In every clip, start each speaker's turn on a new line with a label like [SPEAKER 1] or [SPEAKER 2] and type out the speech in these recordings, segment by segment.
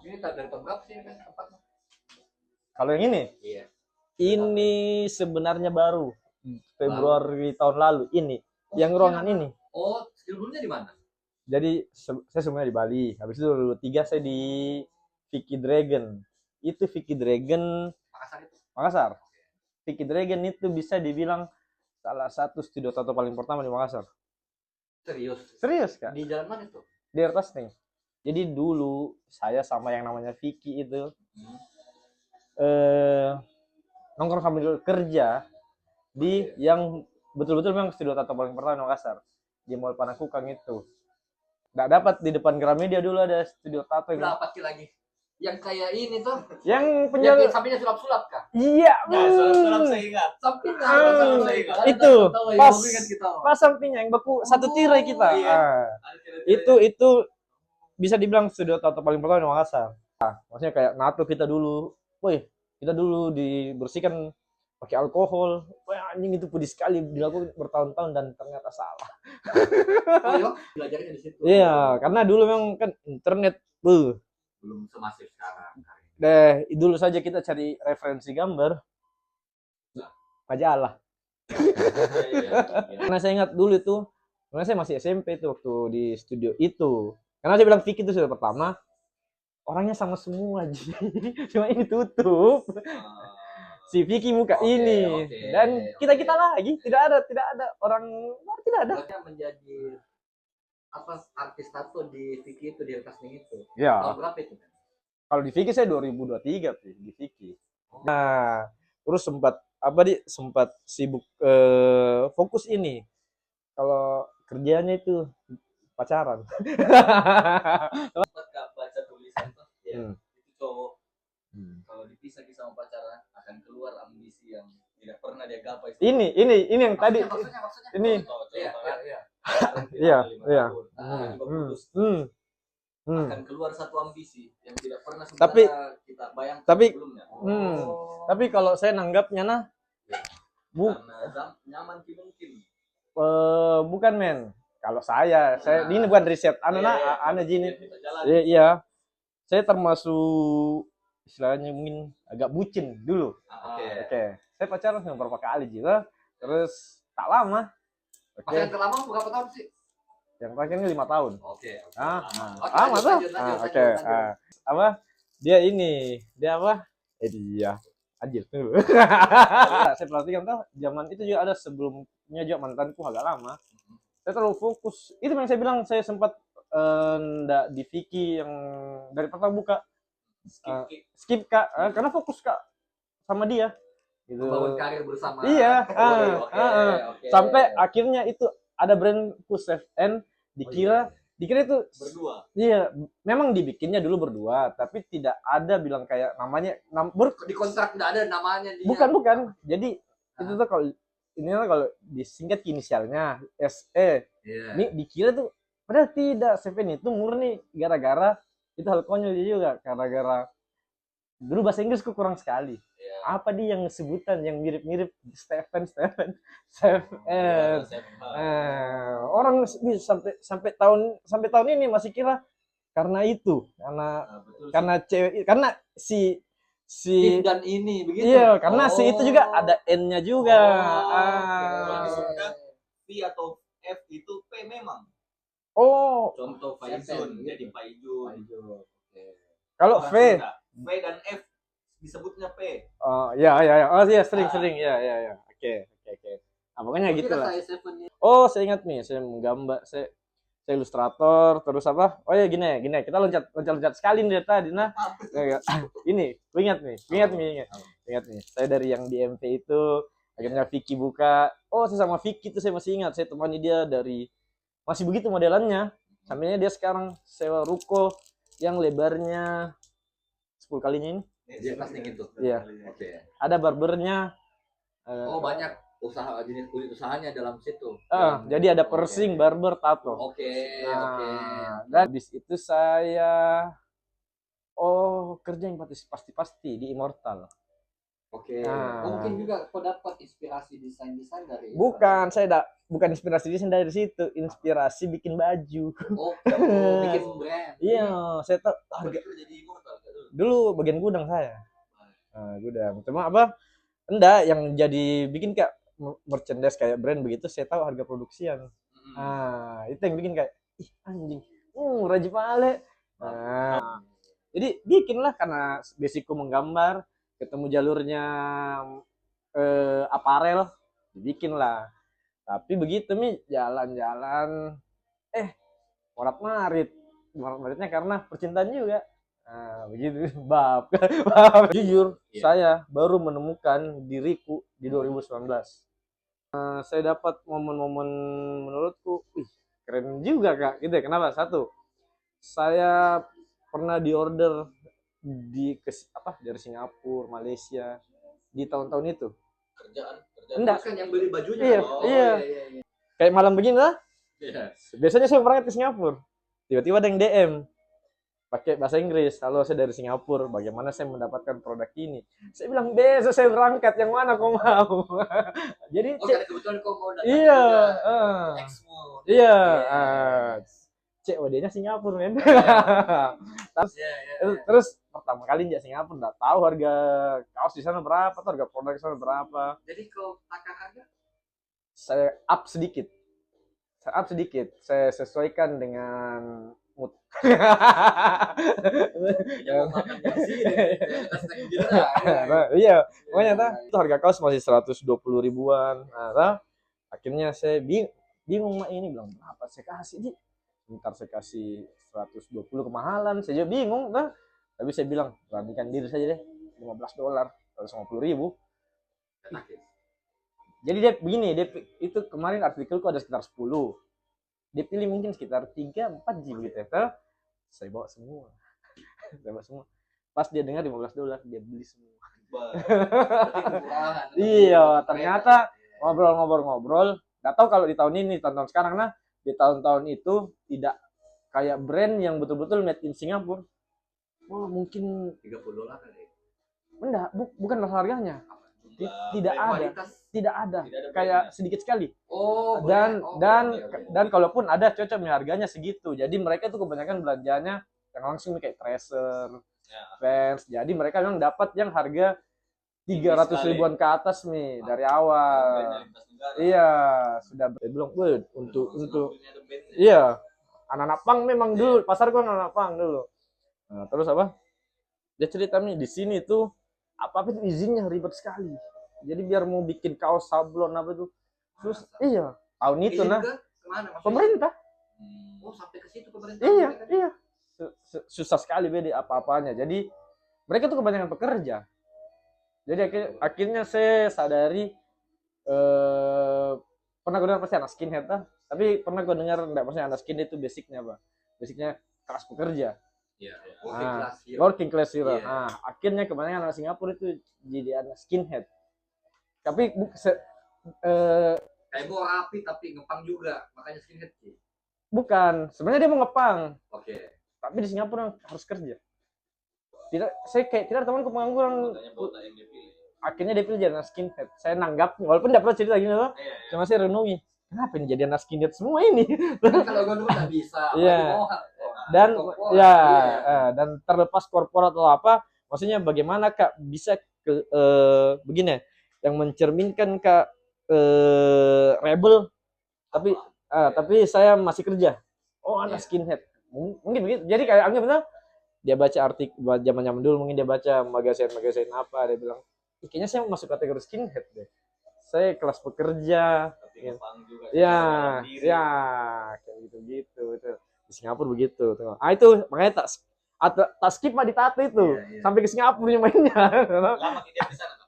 [SPEAKER 1] Ini dari tahun berapa sih kan tempatnya?
[SPEAKER 2] Kalau yang ini?
[SPEAKER 1] Iya.
[SPEAKER 2] Ini sebenarnya baru Februari tahun lalu ini. Yang ruangan ini.
[SPEAKER 1] Oh, sebelumnya di mana?
[SPEAKER 2] Jadi saya sebenarnya di Bali. Habis itu 2023 saya di Vicky Dragon. Itu Vicky Dragon
[SPEAKER 1] Makassar itu.
[SPEAKER 2] Makassar. Vicky Dragon itu bisa dibilang salah satu studio tato paling pertama di Makassar.
[SPEAKER 1] Serius?
[SPEAKER 2] Serius, Kak?
[SPEAKER 1] Di jalan mana itu?
[SPEAKER 2] Di atas nih. Jadi dulu saya sama yang namanya Vicky itu nongkrong sambil kerja di yang betul-betul memang studio tato paling pertama di Makassar, di Mall Panakukang itu. Nggak dapat di depan Gramedia dulu ada studio tato yang
[SPEAKER 1] berapa sih lagi? Yang kayak ini tuh.
[SPEAKER 2] Yang penjual
[SPEAKER 1] yang sampingnya sulap-sulap kah?
[SPEAKER 2] Iya.
[SPEAKER 3] Sulap saya ingat.
[SPEAKER 1] Sampingnya
[SPEAKER 3] saya ingat.
[SPEAKER 2] Itu pas
[SPEAKER 1] kita.
[SPEAKER 2] pas sampingnya yang baku satu tirai kita.
[SPEAKER 3] Iya.
[SPEAKER 2] Itu bisa dibilang studio tato paling pertama di Makassar. Maksudnya kayak NATO kita dulu. Woi, kita dulu dibersihkan pakai alkohol. Wah, anjing itu pedih sekali dilakukan bertahun-tahun dan ternyata salah.
[SPEAKER 1] Oh iya, belajarnya di situ.
[SPEAKER 2] Iya, karena dulu memang kan internet
[SPEAKER 1] belum semasif sekarang.
[SPEAKER 2] Dulu saja kita cari referensi gambar majalah. Karena saya ingat dulu itu, karena saya masih SMP itu waktu di studio itu. Karena saya bilang Vicky itu sudah pertama, orangnya sama semua aja. Cuma ini tutup. Si Vicky muka ini dan kita lagi tidak ada orang tidak ada.
[SPEAKER 1] Menjadi apa artis tato di Vicky itu di Kasning itu.
[SPEAKER 2] Ya.
[SPEAKER 1] Tahun berapa itu?
[SPEAKER 2] Kalau di Vicky saya 2023 di Vicky. Nah, terus sempat sibuk fokus ini. Kalau kerjanya itu pacaran.
[SPEAKER 1] Sempat gak baca tulisan tuh? Ya. Itu cowok kalau dipisah sama pacaran akan keluar ambisi yang tidak pernah dia gapai.
[SPEAKER 2] Ini yang tadi.
[SPEAKER 1] Maksudnya.
[SPEAKER 2] Ini.
[SPEAKER 1] Iya. Akan keluar satu ambisi yang tidak pernah kita bayangkan sebelumnya.
[SPEAKER 2] Tapi kalau saya nanggapnya
[SPEAKER 1] karena nyaman mungkin.
[SPEAKER 2] Bukan men. Kalau saya ini bukan riset. Gini. Iya. Saya termasuk istilahnya mungkin agak bucin dulu. Oke. Saya pacaran sama beberapa kali juga. Terus tak lama.
[SPEAKER 1] Yang terlama berapa tahun sih?
[SPEAKER 2] Yang terakhir ini 5 tahun.
[SPEAKER 1] Oke.
[SPEAKER 2] Lama tuh. Oke. Apa? Dia apa? Dia. Anjir dulu. Saya perhatikan tuh zaman itu juga ada sebelumnya juga mantanku agak lama. Saya terlalu fokus. Itu yang saya bilang saya sempat ndak di Vicky yang dari pertama buka. Skip Kak, karena fokus Kak sama dia. Gitu.
[SPEAKER 1] Membangun karir bersama.
[SPEAKER 2] Iya.
[SPEAKER 1] Okay.
[SPEAKER 2] Sampai akhirnya itu ada brand Pusef N dikira itu
[SPEAKER 1] berdua.
[SPEAKER 2] Iya, memang dibikinnya dulu berdua, tapi tidak ada bilang kayak namanya
[SPEAKER 1] di kontrak tidak ada namanya dia.
[SPEAKER 2] Bukan. Jadi itu tuh kalau disingkat inisialnya SE. Yeah. Ini dikira tuh padahal tidak. Seven itu murni gara-gara itu hal konyol juga gara-gara dulu bahasa Inggrisku kurang sekali. Yeah. Apa dia yang sebutan yang mirip-mirip Stephen. Orang sampai tahun ini masih kira karena itu, karena cewek, karena si
[SPEAKER 1] Steve dan ini begitu.
[SPEAKER 2] Iya, karena si itu juga ada N-nya juga.
[SPEAKER 3] V atau F itu P memang.
[SPEAKER 1] Contoh Faizun jadi Faizun.
[SPEAKER 2] Kalau V
[SPEAKER 3] dan F disebutnya P.
[SPEAKER 2] Iya. Iya, sering. Iya. Oke. Pokoknya gitu lah. Saya ingat nih, saya menggambar, saya ilustrator, terus apa? Oh ya gini. Kita loncat sekali nih dari tadi. Nah, ini, ingat nih. Saya dari yang di MV itu, akhirnya Vicky buka. Saya sama Vicky itu saya masih ingat. Saya temani dia dari masih begitu modelannya. Sampainya dia sekarang sewa ruko yang lebarnya 10 kalinya ini.
[SPEAKER 1] Dia pasti gitu.
[SPEAKER 2] Iya. Oke. Ada barbernya.
[SPEAKER 1] Banyak jenis usahanya dalam situ.
[SPEAKER 2] Jadi ada piercing, barber, tato.
[SPEAKER 1] Oke.
[SPEAKER 2] Dan habis itu saya kerja yang pasti di Immortal.
[SPEAKER 1] Oke. Mungkin juga kau dapat inspirasi desain dari.
[SPEAKER 2] Bukan, bukan inspirasi desain dari situ, inspirasi bikin baju.
[SPEAKER 1] Bikin brand.
[SPEAKER 2] Iya, saya tahu
[SPEAKER 1] harga jadi Immortal.
[SPEAKER 2] Dulu bagian gudang saya. Gudang. Cuma apa? Enggak, yang jadi bikin kayak merchandise kayak brand begitu, saya tahu harga produksian. Itu yang bikin kayak, ih anjing, Raji Pale. Jadi bikinlah karena basicku menggambar, ketemu jalurnya aparel, dibikin lah. Tapi begitu nih jalan-jalan, maritnya karena percintaan juga. Begitu bab. Jujur, saya baru menemukan diriku di 2019. Saya dapat momen-momen menurutku, keren juga kak. Gitu ya. Kenapa? Satu, saya pernah diorder dari Singapura, Malaysia di tahun-tahun itu.
[SPEAKER 3] Kerjaan.
[SPEAKER 2] Enggak.
[SPEAKER 3] Kan yang beli bajunya.
[SPEAKER 2] Iya, iya. Kayak malam begini lah.
[SPEAKER 3] Iya.
[SPEAKER 2] Biasanya saya berangkat ke Singapura. Tiba-tiba ada yang DM pakai bahasa Inggris. Halo, saya dari Singapura. Bagaimana saya mendapatkan produk ini? Saya bilang, besok saya berangkat. Yang mana kau mau? Jadi,
[SPEAKER 3] karena kebetulan kau mau datang.
[SPEAKER 2] iya.
[SPEAKER 3] Exmo.
[SPEAKER 2] Iya. COD-nya Singapura, men. Terus pertama kali di Singapura nggak tahu harga kaos di sana berapa, atau harga produk di sana berapa.
[SPEAKER 3] Jadi kau takar harga?
[SPEAKER 2] Saya up sedikit. Saya sesuaikan dengan mood. Iya, pokoknya itu harga kaos masih 120 ribuan. Akhirnya saya bingung mak ini, bilang berapa saya kasih. Bentar saya kasih 120, kemahalan. Saya juga bingung kan. Tapi saya bilang, beranikan diri saja deh. $15, 150 ribu. Jadi dia begini, itu kemarin artikelku ada sekitar 10. Dia pilih mungkin sekitar 3-4 gitu ya. Saya bawa semua. Pas dia dengar $15, dia beli semua. Iya, ternyata ngobrol-ngobrol. Gak tahu kalau di tahun ini, tahun-tahun sekarang di tahun-tahun itu tidak kayak brand yang betul-betul made in Singapura. Mungkin
[SPEAKER 3] $30 kali.
[SPEAKER 2] Enggak, bukan masalah harganya. Tidak ada. Kayak sedikit sekali. Dan kalaupun ada cocoknya harganya segitu. Jadi mereka tuh kebanyakan belanjanya yang langsung kayak Tracer, Vans. Jadi mereka memang dapat yang harga 300 ribuan ke atas nih dari awal. Iya, sudah belum untuk iya. Anak-anak pang memang dulu, pasar gua anak-anak pang dulu. Nah, terus apa? Dia cerita nih di sini tuh apa itu izinnya ribet sekali. Jadi biar mau bikin kaos sablon apa tuh. Terus iya, tahun itu pemerintah.
[SPEAKER 3] Sampai ke situ pemerintah.
[SPEAKER 2] Iya. Susah sekali beda apa-apanya. Jadi mereka tuh kebanyakan pekerja. Jadi akhirnya saya sadari pernah gue dengar pasti anak skinhead tapi pernah gue dengar enggak, maksudnya anak skinhead itu basicnya apa? Basicnya keras pekerja. Working class hero. Akhirnya kebanyakan anak Singapura itu jadi anak skinhead. Tapi
[SPEAKER 3] kayak mau rapi tapi ngepang juga, makanya skinhead sih.
[SPEAKER 2] Bukan, sebenarnya dia mau ngepang.
[SPEAKER 3] Oke.
[SPEAKER 2] Tapi di Singapura harus kerja. Tidak ada temanku pengangguran. Akhirnya dia pilih jadi anak skinhead. Saya nanggap, walaupun tidak pernah cerita gini loh. Cuma saya renungi, kenapa ini jadi anak skinhead semua ini?
[SPEAKER 3] Kalau gue dulu nggak bisa.
[SPEAKER 2] Iya. Dan terlepas korporat atau apa, maksudnya bagaimana kak bisa begini, yang mencerminkan kak rebel, tapi saya masih kerja. Anak skinhead. Mungkin begitu. Jadi kayak anggap dia baca artikel zaman-zaman dulu, mungkin dia baca magazine apa, dia bilang, kayaknya saya masuk kategori skinhead deh. Saya kelas pekerja. Ya, kayak gitu. Di Singapura begitu. Itu makanya tak skip mah di tato itu. Sampai ke Singapura mainnya.
[SPEAKER 3] Lama dia di sana.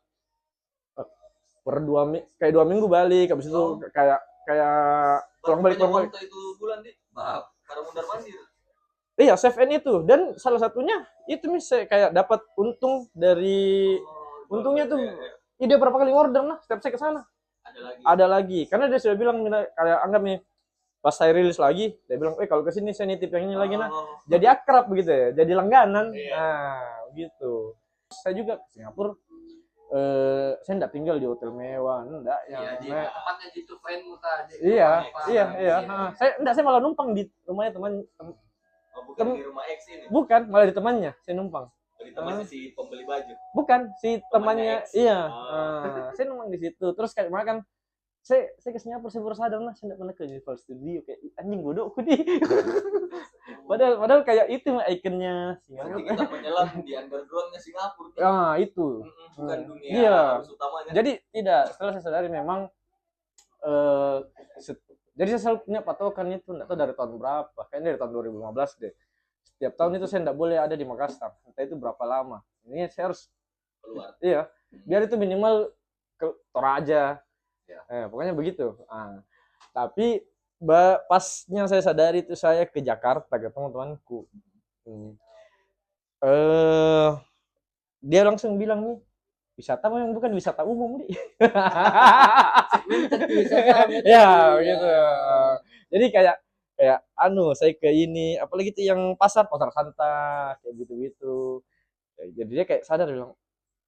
[SPEAKER 2] Kayak 2 minggu balik, habis itu kayak pulang balik.
[SPEAKER 3] Itu bulan di baru mundar mandir.
[SPEAKER 2] Iya, save and itu. Dan salah satunya itu saya kayak dapat untung dari untungnya tuh. Dia berapa kali order setiap saya ke sana. Ada lagi. Karena dia sudah bilang kayak anggap nih pas saya rilis lagi, dia bilang, kalau kesini saya nitip yang ini lagi Jadi akrab begitu ya, jadi langganan. Gitu. Saya juga ke Singapura. Saya enggak tinggal di hotel mewah, enggak
[SPEAKER 3] tempatnya gitu friendmu tadi.
[SPEAKER 2] Iya. Saya malah numpang di rumahnya teman.
[SPEAKER 3] Bukan di rumah X ini.
[SPEAKER 2] Bukan, malah di temannya saya numpang.
[SPEAKER 3] Di
[SPEAKER 1] di tempatnya si pembeli baju.
[SPEAKER 2] Bukan si temannya,
[SPEAKER 1] Temannya X.
[SPEAKER 2] iya.
[SPEAKER 1] Oh.
[SPEAKER 2] Saya nongkrong di situ. Terus kayak makan. Saya ke Singapura saya baru sadar lah saya nggak pernah ke Universal Studio kayak anjing bodoh aku di. padahal kayak itu mah ikonnya
[SPEAKER 1] Berarti
[SPEAKER 2] Singapura.
[SPEAKER 1] kita menyelam di undergroundnya Singapura. nih.
[SPEAKER 2] Ah itu.
[SPEAKER 1] Bukan dunia
[SPEAKER 2] Iya.
[SPEAKER 1] arus utamanya.
[SPEAKER 2] Jadi tidak. Setelah saya sadari memang jadi saya selalu punya patokan itu nggak tahu dari tahun berapa. Kayaknya dari tahun 2015 deh. Setiap tahun itu saya nggak boleh ada di Makassar. Entah itu berapa lama. Ini saya harus
[SPEAKER 1] Keluar.
[SPEAKER 2] iya. Biar itu minimal ke Toraja.
[SPEAKER 1] Ya.
[SPEAKER 2] Pokoknya begitu. Tapi pasnya saya sadari itu saya ke Jakarta ke teman-temanku. Dia langsung bilang nih wisata memang bukan wisata umum nih. Ya begitu. Jadi kayak saya ke ini apalagi itu yang pasar Santa kayak gitu. Jadi dia kayak sadar bilang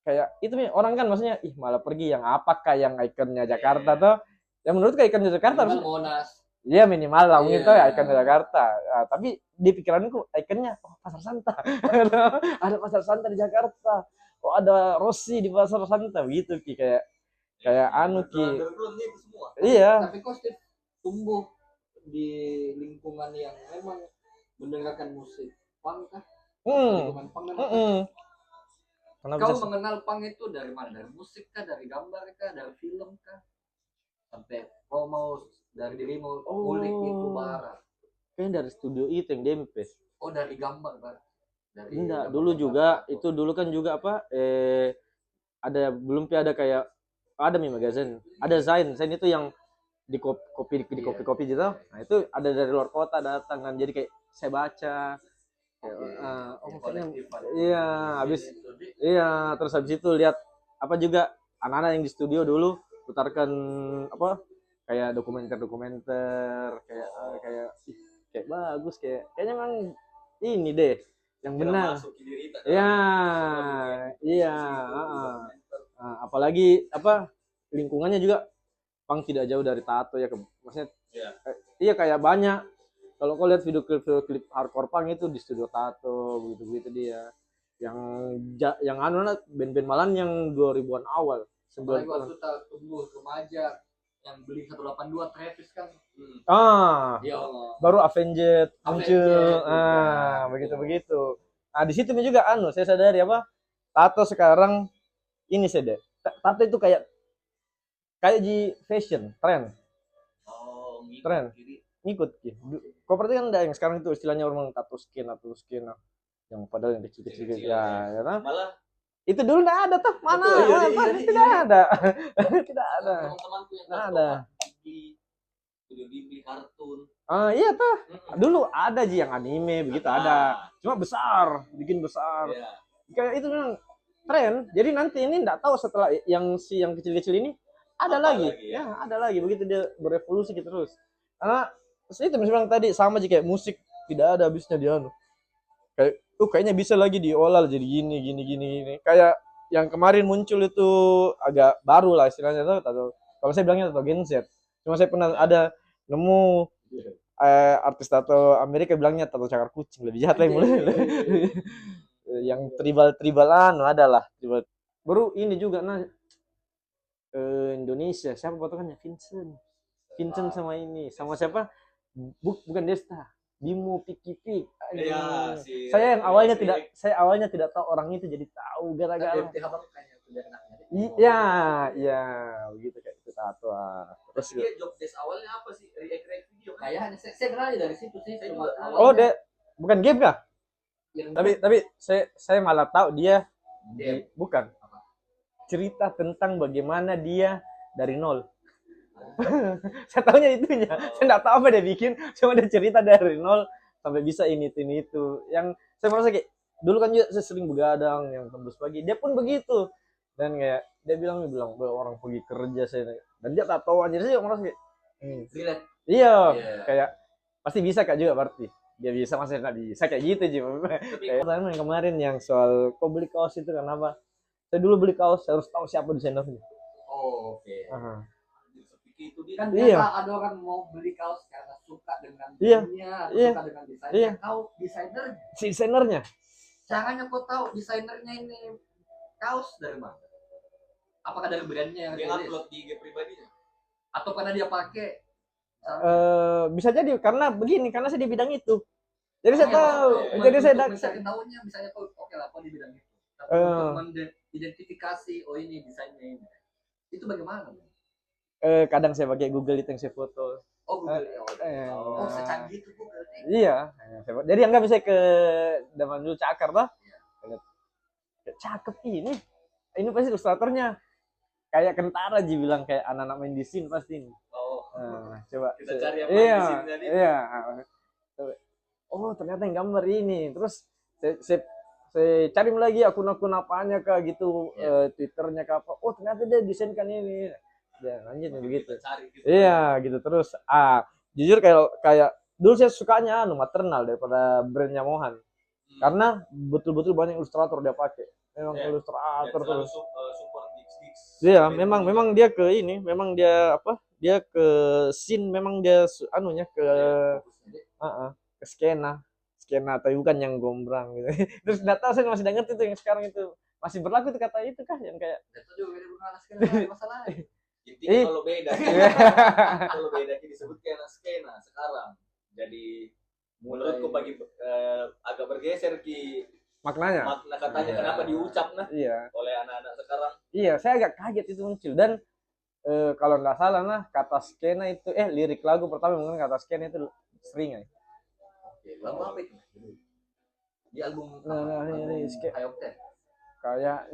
[SPEAKER 2] kayak itu nih orang kan maksudnya malah pergi yang apakah yang ikonnya Jakarta tuh yang menurut ikonnya Jakarta harus
[SPEAKER 3] Monas.
[SPEAKER 2] iya minimal lah mungkin tuh ikonnya Jakarta. Tapi di pikiranku ikonnya pasar Santa. Ada pasar Santa di Jakarta. Ada Rossi di pasar Santa gitu Ki kayak Ki.
[SPEAKER 1] Undergroundnya itu semua.
[SPEAKER 2] Iya.
[SPEAKER 3] Tapi kok Steve tumbuh di lingkungan yang memang mendengarkan musik punk kah? Lingkungan punk memang. Kau mengenal punk itu dari mana? Dari musik kah? Dari gambar kah? Dari film kah? Sampai kau mau dari dirimu kulik itu barat.
[SPEAKER 2] Kayaknya dari studio itu yang Dempes.
[SPEAKER 3] Oh dari gambar barat.
[SPEAKER 2] Enggak, dulu juga itu dulu kan juga ada belum ada kayak ada nih magazine. Ada Zain itu yang di kopi gitu. Nah, itu ada dari luar kota datang kan jadi kayak saya baca. Terus habis itu lihat apa juga anak-anak yang di studio dulu putarkan apa kayak dokumenter kayak bagus kayaknya memang ini deh yang benar. Apalagi lingkungannya juga punk tidak jauh dari tato ya maksudnya iya kayak banyak kalau kau lihat video klip hardcore punk itu di studio tato begitu dia yang band-band Malang yang 2000-an awal
[SPEAKER 3] sebelum waktu tumbuh remaja yang beli 182 Travis kan
[SPEAKER 2] baru Avenged muncul begitu di situ juga saya sadari tato sekarang ini saya deh tato itu kayak di fashion tren ngikut kau berarti kan ada yang sekarang itu istilahnya orang tato skin yang padahal yang kecil-kecil ya
[SPEAKER 1] malah
[SPEAKER 2] itu dulu nggak ada tuh mana tidak ada
[SPEAKER 1] teman-temanku yang
[SPEAKER 2] ada
[SPEAKER 1] di studio Ghibli kartun
[SPEAKER 2] iya tuh dulu ada yang anime begitu ada cuma besar bikin besar kayak itu memang tren jadi nanti ini nggak tahu setelah yang kecil-kecil ini ada lagi ada lagi begitu dia berevolusi terus karena itu misalnya tadi sama aja kayak musik tidak ada habisnya dia kayak kayaknya bisa lagi diolah jadi gini kayak yang kemarin muncul itu agak baru lah istilahnya tuh kalau saya bilangnya tato Gen Z cuma saya pernah ada nemu artis tato Amerika bilangnya tato cakar kucing lebih jahat lah mulai yang tribalan adalah baru ini juga Indonesia siapa potongannya Vincent sama ini sama siapa bukan Desta Bimo Pik saya yang awalnya tidak tahu orang itu jadi tahu gara-gara begitu kayak itu tato
[SPEAKER 1] terus dia job desk awalnya apa sih react video
[SPEAKER 3] kayaknya saya kenal dari situ sih
[SPEAKER 2] bukan game kah tapi saya malah tahu dia bukan cerita tentang bagaimana dia dari nol. Saya tahunya itunya. Saya nggak tahu apa dia bikin, cuma dia cerita dari nol sampai bisa ini itu. Yang saya merasa kayak dulu kan juga saya sering begadang yang tembus pagi. Dia pun begitu. Dan kayak dia bilang orang pergi kerja saya dan dia tatoan jadi saya merasa kayak iya kayak pasti bisa Kak juga berarti. Dia bisa masa nggak bisa kayak gitu aja. Kayak kemarin yang soal kau beli kaos itu kenapa? Saya dulu beli kaos harus tahu siapa desainernya.
[SPEAKER 3] Oke. Kan biasa ada orang mau beli kaos karena suka dengan suka dengan desainnya. Kau desainernya.
[SPEAKER 2] Si desainernya.
[SPEAKER 3] caranya kau tahu desainernya ini kaos dari mana? Apakah dari brandnya yang
[SPEAKER 1] Dia
[SPEAKER 3] rilis?
[SPEAKER 1] upload di IG pribadinya.
[SPEAKER 3] Atau karena dia pakai?
[SPEAKER 2] Bisa jadi karena begini, karena saya di bidang itu. Jadi saya tahu,
[SPEAKER 3] Untuk
[SPEAKER 2] jadi saya
[SPEAKER 3] mencari tahunya misalnya kau oke lah kau di bidang itu. Tapi untuk mengidentifikasi oh ini desainnya ini. Itu bagaimana?
[SPEAKER 2] kadang saya pakai Google itu yang saya foto.
[SPEAKER 3] Oh Google. Oh secanggih itu Google.
[SPEAKER 2] Iya. Jadi enggak bisa ke zaman dulu cakar lah. Cakep ini. Ini pasti ilustratornya. Kayak Kentara Ji bilang kayak anak-anak main di scene pasti.
[SPEAKER 1] Oh.
[SPEAKER 2] Coba.
[SPEAKER 1] Kita cari apa
[SPEAKER 2] iya,
[SPEAKER 1] di sini tadi.
[SPEAKER 2] Iya. Oh, ternyata yang gambar ini. Terus saya cari lagi akun-akun apanya kah gitu, Twitternya kah apa. Oh, ternyata dia desainkan ini. Ya, lanjut begitu.
[SPEAKER 1] Cari, gitu.
[SPEAKER 2] Iya, gitu terus. Jujur kayak dulu saya sukanya maternal daripada brandnya Mohan. Karena betul-betul banyak ilustrator dia pakai. Memang ilustrator terus.
[SPEAKER 1] Support gigs.
[SPEAKER 2] Iya, memang dia ke ini, memang dia apa? Dia ke scene, memang dia anunya ke ke skena tapi bukan yang gombrang gitu. Terus nggak tahu saya masih ngerti tuh yang sekarang itu masih berlaku tuh kata itu kah yang kayak
[SPEAKER 3] itu juga beda masalah.
[SPEAKER 1] Intinya kalau beda kalau beda disebut skena sekarang jadi menurutku bagi agak bergeser
[SPEAKER 2] makna
[SPEAKER 1] katanya kenapa diucap
[SPEAKER 2] iya
[SPEAKER 1] oleh anak-anak sekarang.
[SPEAKER 2] Iya, saya agak kaget itu muncul dan kalau nggak salah kata skena itu lirik lagu pertama mungkin kata skena itu Seringai.
[SPEAKER 3] Lagu apa itu? Di album
[SPEAKER 2] ini kayaknya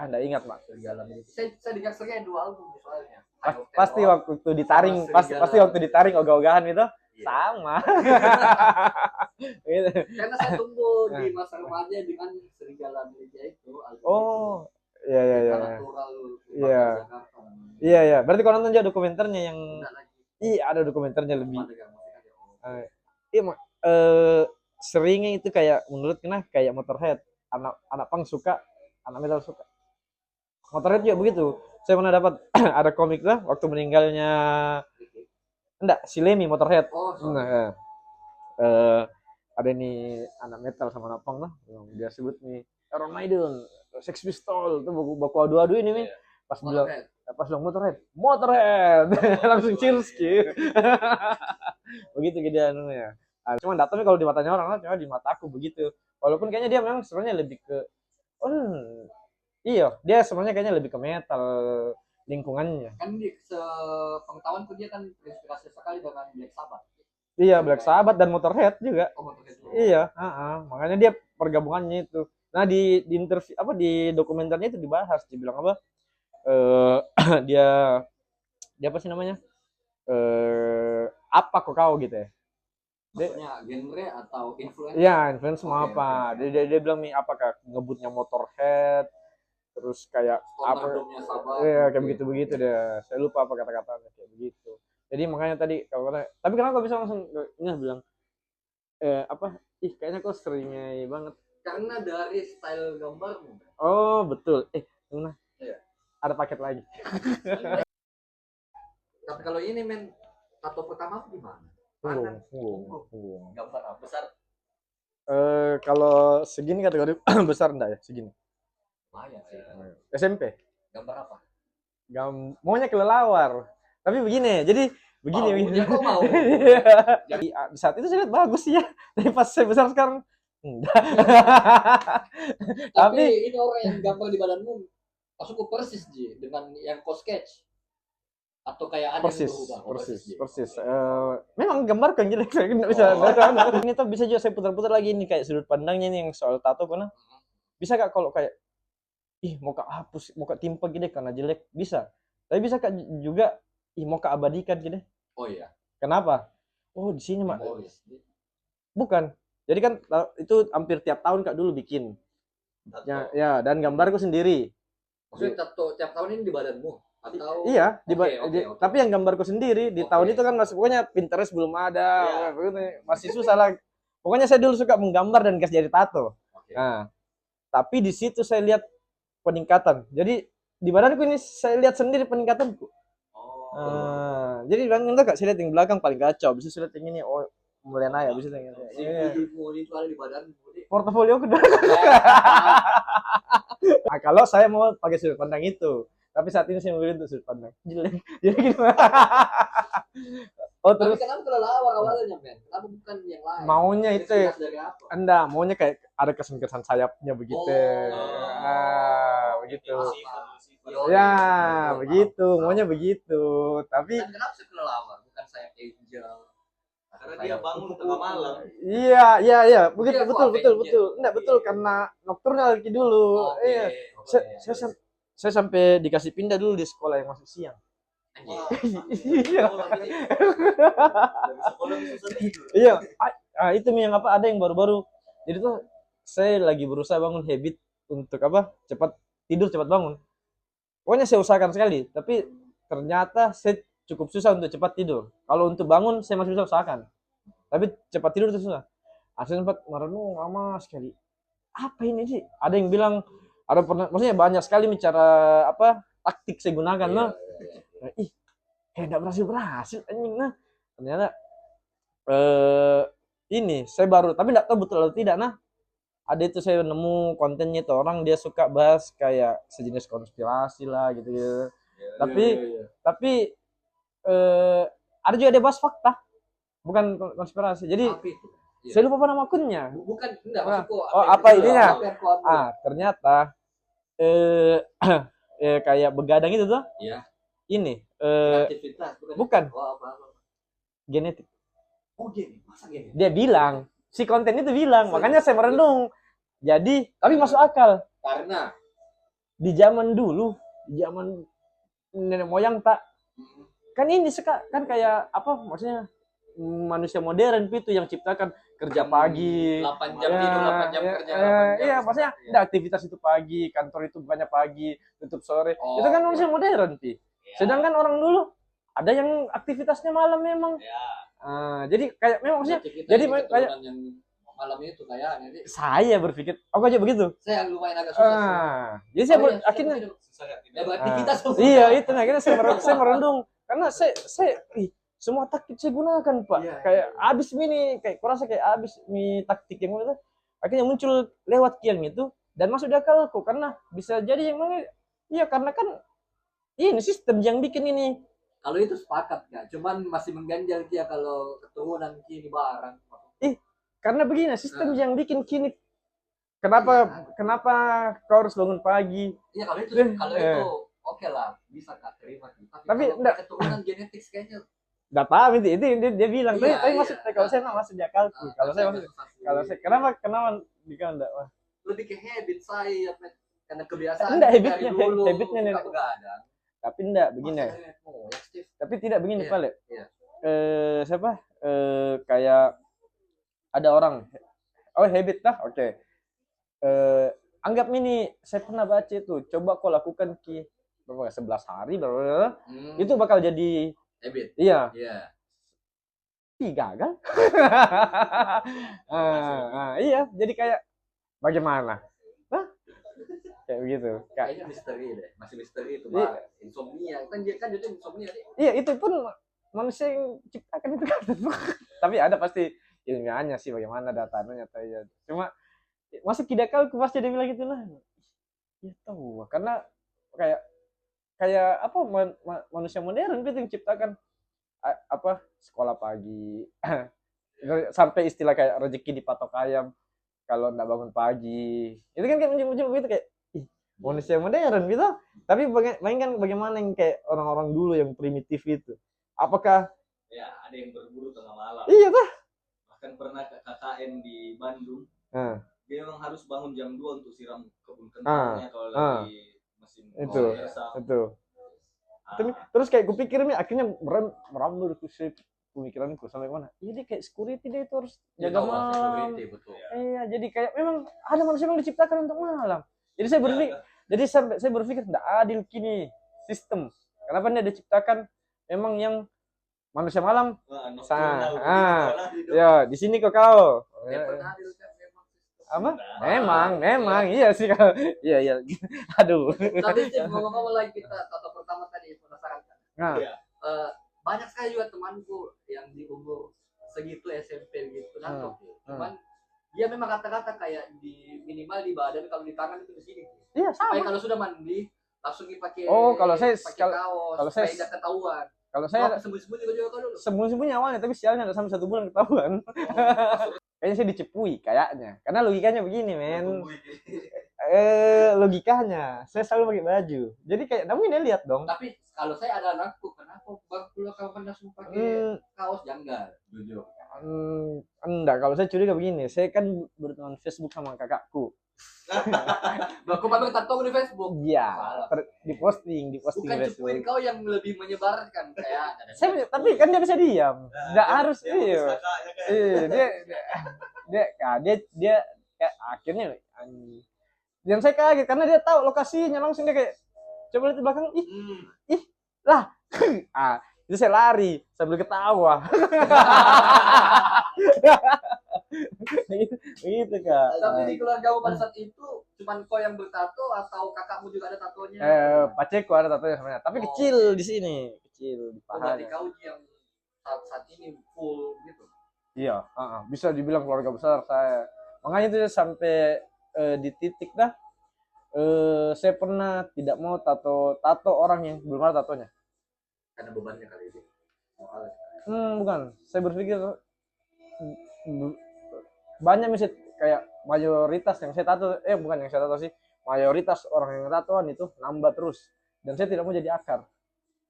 [SPEAKER 2] nggak ingat Mak.
[SPEAKER 3] Saya dengar Seringai 2 album soalnya.
[SPEAKER 2] Pasti waktu ditaring pasti waktu ditaring ogah-ogahan itu sama.
[SPEAKER 3] Gitu. Karena saya tumbuh di masa remaja dengan Serigala Meja itu album.
[SPEAKER 2] Oh, iya.
[SPEAKER 3] Iya.
[SPEAKER 2] Iya. Berarti kau nonton juga dokumenternya yang iya ada dokumenternya lebih. Iya, Seringai itu kayak menurut kayak Motorhead. Anak punk suka, anak metal suka. Motorhead juga begitu. Saya pernah dapat ada komik lah waktu meninggalnya si Lemmy Motorhead. Ada nih anak metal sama anak punk lah. Dia sebut nih Iron Maiden, Sex Pistols itu baku adu-adu ini nih. Pas bilang Motorhead. Langsung cheers gitu. Begitu dia anunya. Cuma datangnya kalau di matanya orang cuma di mataku begitu. Walaupun kayaknya dia memang sebenarnya lebih ke iya, dia sebenarnya kayaknya lebih ke metal lingkungannya.
[SPEAKER 3] Kan di pengetahuanku dia kan terinspirasi sekali dengan Black Sabbath.
[SPEAKER 2] Iya, Black Sabbath dan Motorhead juga.
[SPEAKER 3] Motorhead juga.
[SPEAKER 2] Iya, makanya dia pergabungannya itu. Nah, di interview di dokumenternya itu dibahas, dibilang apa? Dia apa sih namanya? Apa kok kau gitu ya?
[SPEAKER 3] Maksudnya genre atau influence?
[SPEAKER 2] Iya, influence sama apa? Dia bilang nih apakah ngebutnya Motorhead, terus kayak apa? Iya, kayak begitu deh. Saya lupa apa kata-katanya kayak begitu. Jadi makanya tadi kalau tapi kenapa bisa langsung bilang kayaknya kok Seringai banget.
[SPEAKER 3] Karena dari style gambarmu.
[SPEAKER 2] Oh, betul. Iya. Ada paket lagi.
[SPEAKER 3] Tapi kalau ini tato pertama di mana?
[SPEAKER 1] Gambar apa besar?
[SPEAKER 2] Kalau segini kategori besar enggak ya? Segini.
[SPEAKER 1] Lumayan sih.
[SPEAKER 2] SMP.
[SPEAKER 1] Gambar apa?
[SPEAKER 2] Maunya kelelawar. Tapi begini, jadi begini.
[SPEAKER 3] Ya kok mau?
[SPEAKER 2] Jadi di saat itu saya lihat bagus ya. Tapi pas saya besar sekarang enggak.
[SPEAKER 3] Tapi ini orang yang gambar di badanmu masuk persis dengan yang kau sketch. Atau kayak ada
[SPEAKER 2] persis.
[SPEAKER 3] persis.
[SPEAKER 2] Memang gambar kan jelek saya nggak bisa. Ini tuh bisa juga saya putar-putar lagi ini kayak sudut pandangnya nih yang soal tato karena bisa kak kalau kayak mau kak hapus, mau kak timpa gini karena jelek bisa. Tapi bisa kak juga mau kak abadikan gini.
[SPEAKER 3] Oh iya.
[SPEAKER 2] Kenapa? Oh di sini mak. Bukan. Jadi kan itu hampir tiap tahun kak dulu bikin. Ya dan gambarku sendiri.
[SPEAKER 3] Maksudnya tato tiap tahun ini di badanmu? Atau
[SPEAKER 2] iya tapi yang gambarku sendiri di tahun itu kan masih pokoknya Pinterest belum ada masih susah lah pokoknya saya dulu suka menggambar dan kasih jadi tato. Nah tapi di situ saya lihat peningkatan jadi di badanku ini saya lihat sendiri peningkatanku. Jadi bang enggak saya lihat yang belakang paling kacau bisa saya lihat yang ini mulai naik bisa yang ini
[SPEAKER 3] itu ada di badanmu
[SPEAKER 2] portofolio aku udah. Nah, kalau saya mau pakai sudut pandang itu, tapi saat ini saya memilih untuk sudut pandang jelek. Jadi gimana? Oh
[SPEAKER 3] Tapi
[SPEAKER 2] terus
[SPEAKER 3] kenapa kelelawar awalnya, men? Kenapa bukan yang lain?
[SPEAKER 2] maunya itu
[SPEAKER 3] Inspirasi dari apa?
[SPEAKER 2] enggak, maunya kayak ada kesan-kesan sayapnya begitu. Begitu.
[SPEAKER 3] Yoi.
[SPEAKER 2] Ya,
[SPEAKER 3] Yoi,
[SPEAKER 2] begitu,
[SPEAKER 3] paham.
[SPEAKER 2] maunya begitu. Tapi
[SPEAKER 3] Dan kenapa saya kelelawar? Bukan sayap angel.
[SPEAKER 1] Karena dia bangun tengah malam.
[SPEAKER 2] iya, begitu
[SPEAKER 3] Iya,
[SPEAKER 2] betul
[SPEAKER 3] kok
[SPEAKER 2] betul
[SPEAKER 3] Avenger?
[SPEAKER 2] betul. Enggak betul karena nocturnal dulu.
[SPEAKER 3] Oke.
[SPEAKER 2] Iya. Saya sampai dikasih pindah dulu di sekolah yang masuk siang. Iya.
[SPEAKER 1] Dari sekolah bisa tidur.
[SPEAKER 2] Iya. Itu yang apa ada yang baru-baru. Jadi tuh saya lagi berusaha bangun habit untuk apa? Cepat tidur, cepat bangun. Pokoknya saya usahakan sekali, tapi ternyata saya cukup susah untuk cepat tidur. Kalau untuk bangun saya masih bisa usahakan. Tapi cepat tidur itu susah. Saya sempat merenung lama sekali. Apa ini sih? Ada yang bilang ada pernah maksudnya banyak sekali cara apa? Taktik saya gunakan loh. Nah, kayak enggak berhasil anjing nah. Ternyata ini saya baru tapi enggak tahu betul atau tidak nah. Ada itu saya nemu kontennya itu orang dia suka bahas kayak sejenis konspirasi lah gitu. Tapi ada juga dia bahas fakta, bukan konspirasi. Jadi saya lupa apa nama akunnya.
[SPEAKER 3] Bukan, enggak maksudku.
[SPEAKER 2] Apa ininya? Ternyata kayak begadang itu tuh.
[SPEAKER 3] Iya.
[SPEAKER 2] Ini
[SPEAKER 3] Aktivitas
[SPEAKER 2] bukan.
[SPEAKER 3] apa?
[SPEAKER 2] Genetik.
[SPEAKER 3] Oh, gini. Masa gini?
[SPEAKER 2] Dia bilang, si konten itu bilang, makanya saya merenung. Jadi, tapi masuk akal.
[SPEAKER 3] Karena
[SPEAKER 2] Di zaman dulu, di zaman nenek moyang tak kan ini kan kayak apa maksudnya manusia modern itu yang ciptakan kerja pagi
[SPEAKER 3] 8 jam tidur, 8 jam kerja. 8 jam
[SPEAKER 2] iya maksudnya ada aktivitas itu pagi, kantor itu bukannya pagi, tutup sore.
[SPEAKER 3] Oh,
[SPEAKER 2] itu kan manusia modern pi. Sedangkan orang dulu ada yang aktivitasnya malam memang. Jadi kayak memang maksudnya jadi kayak
[SPEAKER 3] yang malam itu kayak jadi
[SPEAKER 2] saya berpikir aku aja begitu.
[SPEAKER 3] Saya lumayan agak susah.
[SPEAKER 2] Jadi saya akhirnya
[SPEAKER 3] beraktivitas.
[SPEAKER 2] Iya itu akhirnya saya merendung karena saya semua taktik saya gunakan pak. Kayak abis mini kayak kurasa kayak abis mi taktik yang itu akhirnya muncul lewat kian itu dan masuk di akalku karena bisa jadi yang mana iya karena kan ini sistem yang bikin ini.
[SPEAKER 3] Kalau itu sepakat nggak? Cuman masih mengganjal dia kalau keturunan kini barang.
[SPEAKER 2] Karena begini sistem yang bikin kini kenapa kau harus bangun pagi?
[SPEAKER 3] Iya kalau itu oke lah bisa Kak terima.
[SPEAKER 2] Tapi enggak
[SPEAKER 3] keturunan genetik kayaknya.
[SPEAKER 2] Enggak paham itu dia bilang tapi
[SPEAKER 3] Iya.
[SPEAKER 2] maksud kalau saya mah masuk di akalku. Kalau saya kenapa dikau enggak wah.
[SPEAKER 3] Lebih ke habit saya karena kebiasaan
[SPEAKER 2] enggak
[SPEAKER 3] dari dulu
[SPEAKER 2] habitnya nenek.
[SPEAKER 3] Begadang.
[SPEAKER 2] Tapi enggak begini. Tapi tidak begini Pak Le.
[SPEAKER 3] Iya.
[SPEAKER 2] Siapa? Kayak ada orang habit lah. Oke. Anggap ini saya pernah baca itu. Coba kau lakukan berapa 11 hari itu bakal jadi
[SPEAKER 3] habit.
[SPEAKER 2] Iya. Gagal. Iya, jadi kayak bagaimana? Kayak begitu.
[SPEAKER 3] Kayaknya misteri deh. Masih misteri itu, insomnia. Kan jadi insomnia deh.
[SPEAKER 2] Iya, itu pun manusia yang ciptakan itu kan. Tapi ada pasti ilmiahnya sih bagaimana datanya ya. Cuma masih tidak kau pasti dia bilang gitu lah. Ya tahu, karena kayak apa manusia modern itu yang ciptakan apa sekolah pagi sampai istilah kayak rezeki dipatok ayam kalau enggak bangun pagi. Itu kan kayak muncul begitu kayak manusia modern gitu. Tapi bayangkan bagaimana yang kayak orang-orang dulu yang primitif itu. Apakah
[SPEAKER 1] ada yang berburu tengah malam.
[SPEAKER 2] Iya tuh.
[SPEAKER 1] Bahkan pernah KKN di Bandung. Dia memang harus bangun jam 2 untuk siram kebun kentangnya kalau lagi musim
[SPEAKER 2] itu. Terus kayak kupikir nih akhirnya merambah ke pemikiranku sampai mana? Jadi kayak security dia itu harus jaga malam. Iya, jadi kayak memang ada manusia yang diciptakan untuk malam. Jadi saya berpikir tidak adil kini sistem. Kenapa dia diciptakan memang yang manusia malam? Ya di sini kau. Apa? Memang iya sih kalau iya. Aduh.
[SPEAKER 3] Tapi ngomong-ngomong lagi kita atau pertama tadi penasaran kan. Banyak sekali juga temanku yang di umur segitu SMP gitu kan. Cuman dia memang kata-kata kayak di minimal di badan, kalau di tangan itu di sini.
[SPEAKER 2] Iya,
[SPEAKER 3] Supaya
[SPEAKER 2] sama.
[SPEAKER 3] kalau sudah mandi langsung dipakai.
[SPEAKER 2] Oh, kalau saya
[SPEAKER 3] pakai kaos,
[SPEAKER 2] kalau saya
[SPEAKER 3] supaya tidak ketahuan.
[SPEAKER 2] kalau saya
[SPEAKER 3] Sembunyi-sembunyi juga kau dulu.
[SPEAKER 2] sembunyi-sembunyi awalnya, tapi sialnya udah sampai 1 bulan ketahuan. Kayaknya saya dicepui kayaknya. Karena logikanya begini, men. Logikanya saya selalu pakai baju. Jadi kayak namun dia lihat dong.
[SPEAKER 3] Tapi kalau saya ada anakku, kenapa bang pulang kapan langsung pakai kaos janggal? Jujur.
[SPEAKER 2] Enggak, kalau saya curiga begini, saya kan berteman Facebook sama kakakku.
[SPEAKER 3] Aku pamer tato di Facebook.
[SPEAKER 2] Iya, diposting
[SPEAKER 3] Bukan
[SPEAKER 2] di Facebook.
[SPEAKER 3] cepuin kau yang lebih menyebarkan kayak.
[SPEAKER 2] Tapi kan dia bisa diam. Enggak harus iya. Dia kayak akhirnya yang saya kaget karena dia tahu lokasinya, langsung dia kayak coba lihat di belakang, ih lah. Itu saya lari sambil ketawa. Gitu Kak.
[SPEAKER 3] Tapi di keluarga pada saat itu cuman kau yang bertato atau kakakmu juga ada tatonya?
[SPEAKER 2] Paceku ada tatonya sebenarnya, tapi kecil di sini, kecil di paha.
[SPEAKER 3] Berarti kau yang saat ini full gitu.
[SPEAKER 2] Iya, bisa dibilang keluarga besar saya. Makanya itu sampai di titik dah saya pernah tidak mau tato orang yang belum ada tatonya.
[SPEAKER 3] Karena bebannya kali ini.
[SPEAKER 2] Bukan. Saya berpikir banyak misalnya kayak mayoritas yang saya tato, bukan yang saya tato sih, mayoritas orang yang tatoan itu nambah terus. Dan saya tidak mau jadi akar.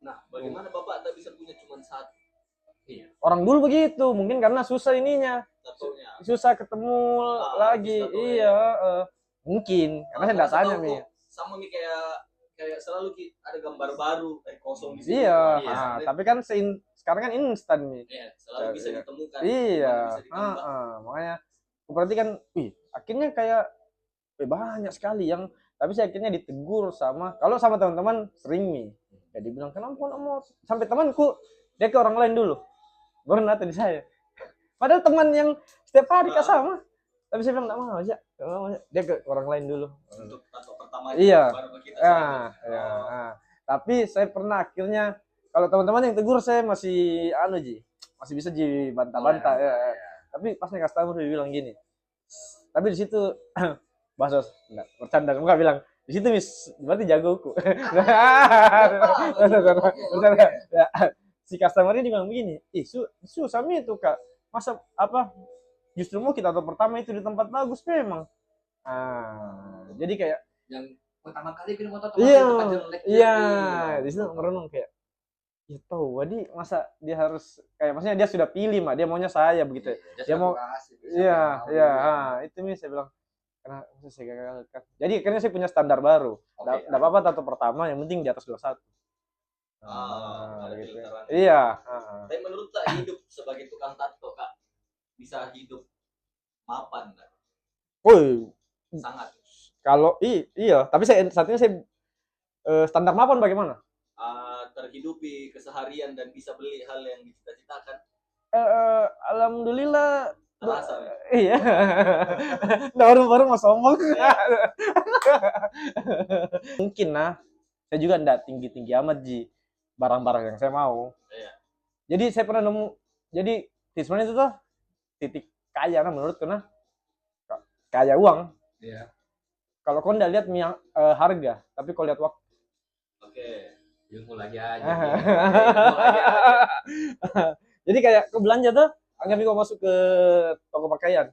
[SPEAKER 1] Nah, bagaimana Bapak tak bisa punya cuma satu?
[SPEAKER 2] Iya. Orang dulu begitu, mungkin karena susah ininya.
[SPEAKER 1] Tatonya.
[SPEAKER 2] Susah ketemu lagi. Iya, mungkin. Karena saya enggak tanya nih.
[SPEAKER 1] Sama nih kayak selalu ada gambar baru kosong di sini.
[SPEAKER 2] Iya, tapi kan sekarang kan instan nih.
[SPEAKER 1] Iya, selalu bisa ditemukan.
[SPEAKER 2] Iya, makanya berarti kan, akhirnya kayak banyak sekali yang, tapi saya akhirnya ditegur kalau sama teman-teman sering nih. Ya dibilang kenapa nggak mau, sampai temanku dia ke orang lain dulu, baru nata di saya. Padahal teman yang setiap hari sama, tapi saya bilang nggak mau aja, dia ke orang lain dulu.
[SPEAKER 1] Untuk tato pertama
[SPEAKER 2] iya.
[SPEAKER 1] Baru ke kita.
[SPEAKER 2] Tapi saya pernah akhirnya kalau teman-teman yang tegur saya masih masih bisa bantah-bantah ya. Tapi pas nih customer dia bilang gini. Tapi di situ bahasa enggak bercanda, enggak bilang di situ berarti jagoku. Si customer ini bilang begini, susah itu Kak. Masa justru mau kita tato pertama itu di tempat bagus memang. Jadi kayak
[SPEAKER 3] yang pertama kali kita mau tato
[SPEAKER 2] iya, di situ merenung kayak ya tahu, Wadi masa dia harus kayak maksudnya dia sudah pilih dia maunya saya begitu. Dia mau itu nih saya bilang karena saya gagalkan. Jadi akhirnya saya punya standar baru. Enggak apa-apa tato pertama, yang penting di atas 21. Gitu. Iya,
[SPEAKER 1] Tapi menurut tak hidup sebagai tukang tato Kak bisa hidup mapan kan?
[SPEAKER 2] Sangat. Kalau iya, tapi saat ini saya standar mapan bagaimana?
[SPEAKER 1] Terhidupi keseharian dan bisa beli hal yang dicita-citakan.
[SPEAKER 2] Alhamdulillah.
[SPEAKER 1] Terasa.
[SPEAKER 2] Iya. Baru mau sombong. Mungkin saya juga enggak tinggi-tinggi amat barang-barang yang saya mau.
[SPEAKER 1] Iya.
[SPEAKER 2] Jadi saya pernah nemu, jadi sebenarnya itu tuh titik kaya menurut karena kaya uang.
[SPEAKER 3] Iya.
[SPEAKER 2] Kalau kau enggak lihat harga, tapi kau lihat waktu.
[SPEAKER 1] Oke.
[SPEAKER 3] Ilmu lagi aja.
[SPEAKER 2] Jadi kayak kau belanja tuh, anggap kau masuk ke toko pakaian.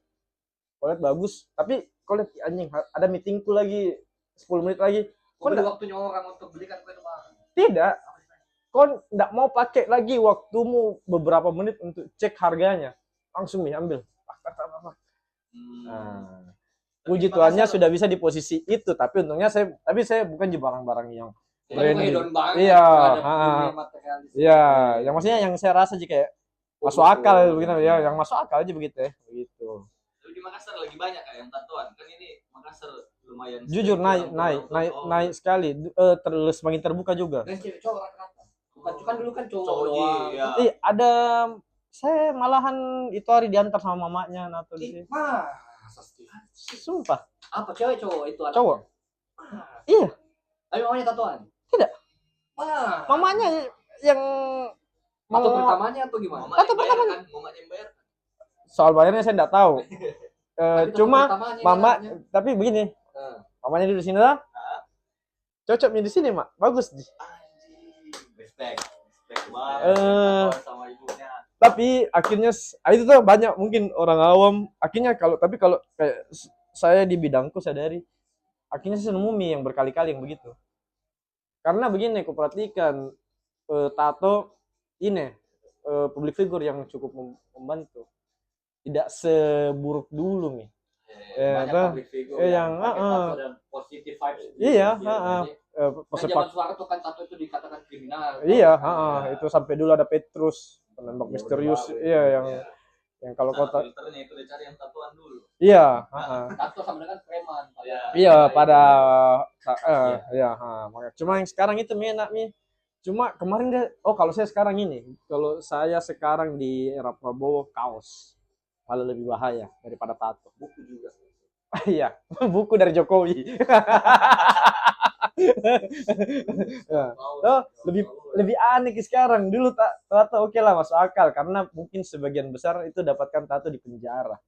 [SPEAKER 2] Kau lihat bagus, tapi kau lihat anjing ada meetingku lagi 10 menit lagi.
[SPEAKER 3] Kau ada waktunya orang untuk belikan kue itu barang.
[SPEAKER 2] Tidak. Kau enggak mau pakai lagi waktumu beberapa menit untuk cek harganya. Langsung nih ambil. Puji Tuhannya sudah bisa di posisi itu, tapi untungnya saya bukan di barang-barang yang branding. Iya, yang maksudnya yang saya rasa kayak masuk akal begitu ya, yang masuk akal aja begitu ya, begitu.
[SPEAKER 1] Tapi di Makassar lagi banyak kayak yang tatoan. Kan ini Makassar lumayan
[SPEAKER 2] jujur naik sekali, terus semakin terbuka juga.
[SPEAKER 3] Dan cewek cowok rata-rata. Bukan dulu kan cowok doang.
[SPEAKER 2] Iya. Ada saya malahan itu hari diantar sama mamanya nato di sini. Sumpah.
[SPEAKER 3] Apa cewek cowok itu anaknya?
[SPEAKER 2] Cowok. Iya.
[SPEAKER 3] Tapi mamanya tatoan?
[SPEAKER 2] Tidak. Mamanya yang
[SPEAKER 3] atau pertamanya atau gimana?
[SPEAKER 1] Mamanya yang bayar kan?
[SPEAKER 2] Soal bayarnya saya enggak tahu.
[SPEAKER 3] Tapi tokoh
[SPEAKER 2] cuma
[SPEAKER 3] utamanya
[SPEAKER 2] mama
[SPEAKER 3] namanya.
[SPEAKER 2] tapi begini,
[SPEAKER 3] Nah,
[SPEAKER 2] mamanya di sini lah.
[SPEAKER 1] Hah?
[SPEAKER 2] Cocok di sini, Mak. Bagus. Ji.
[SPEAKER 1] Anjing, respect banget
[SPEAKER 2] Eh.
[SPEAKER 1] sama ibunya.
[SPEAKER 2] Tapi akhirnya itu tuh banyak mungkin orang awam akhirnya kalau kayak saya di bidangku sadari akhirnya saya nemu mie yang berkali-kali yang begitu. Karena begini, aku perhatikan tato ini public figure yang cukup membantu. Tidak seburuk dulu nih.
[SPEAKER 3] banyak
[SPEAKER 2] Nah,
[SPEAKER 3] public figure
[SPEAKER 2] yang,
[SPEAKER 3] pakai tato dan positive vibes.
[SPEAKER 2] Iya,
[SPEAKER 3] Jadi,
[SPEAKER 2] pesepak.
[SPEAKER 3] zaman Soeharto kan tato itu dikatakan kriminal.
[SPEAKER 2] Iya,
[SPEAKER 3] Iya.
[SPEAKER 2] itu sampai dulu ada Petrus, penembak misterius, iya yang kalau
[SPEAKER 1] Cara
[SPEAKER 2] kota,
[SPEAKER 1] filternya itu dicari yang tatuan dulu.
[SPEAKER 2] iya,
[SPEAKER 3] Tato sama dengan preman.
[SPEAKER 1] Iya.
[SPEAKER 2] iya pada, makanya. Cuma yang sekarang itu enak nih. Cuma kemarin kalau saya sekarang di era Prabowo kaos malah lebih bahaya daripada tato.
[SPEAKER 3] Buku juga.
[SPEAKER 2] Iya, buku dari Jokowi. Ya. Lebih aneh sekarang. Dulu tato oke lah, masuk akal karena mungkin sebagian besar itu dapatkan tato di penjara.